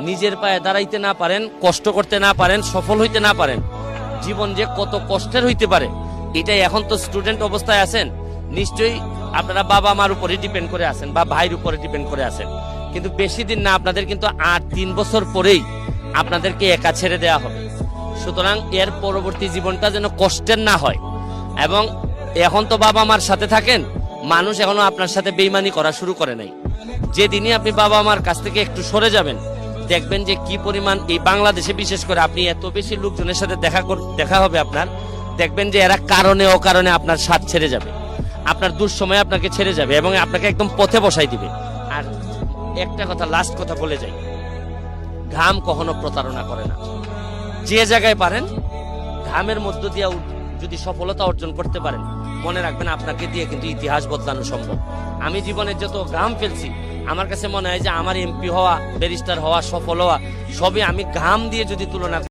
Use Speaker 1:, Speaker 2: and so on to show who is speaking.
Speaker 1: নিজের পায়ে দাঁড়াইতে না পারেন, কষ্ট করতে না পারেন, সফল হইতে না পারেন, জীবন যে কত কষ্টের হইতে পারে এটাই। এখন তো স্টুডেন্ট অবস্থায় আছেন, নিশ্চয়ই আপনারা বাবা মার উপরে ডিপেন্ড করে আছেন বা ভাইয়ের উপরে ডিপেন্ড করে আছেন, কিন্তু বেশি দিন না, আপনাদের কিন্তু 3 বছর পরেই আপনাদেরকে একা ছেড়ে দেওয়া হবে। সুতরাং এর পরবর্তী জীবনটা যেন কষ্টের না হয়। এবং এখন তো বাবা মার সাথে থাকেন, মানুষ এখনো আপনার সাথে বেইমানি করা শুরু করে নাই। যেদিনই আপনি বাবা মার কাছ থেকে একটু সরে যাবেন, দেখবেন যে কি পরিমাণ এই বাংলাদেশে বিশেষ করে আপনি এত বেশি লোকজনের সাথে দেখা হবে আপনার, দেখবেন যে এরা কারণে অকারণে আপনার সাথ ছেড়ে যাবে, আপনার দুঃসময়ে আপনাকে ছেড়ে যাবে এবং আপনাকে একদম পথে বসাই দিবে। আর একটা কথা, লাস্ট কথা বলে যাই, ঘাম কখনো প্রতারণা করে না। যে জায়গায় পারেন ঘামের মধ্য দিয়ে যদি সফলতা অর্জন করতে পারেন, মনে রাখবেন আপনাকে দিয়ে কিন্তু ইতিহাস বদলানো সম্ভব। আমি জীবনে যত ঘাম ফেলছি, আমার কাছে মনে হয় যে আমার এমপি হওয়া, ব্যারিস্টার হওয়া, সফল হওয়া সবই আমি ঘাম দিয়ে যদি তুলনা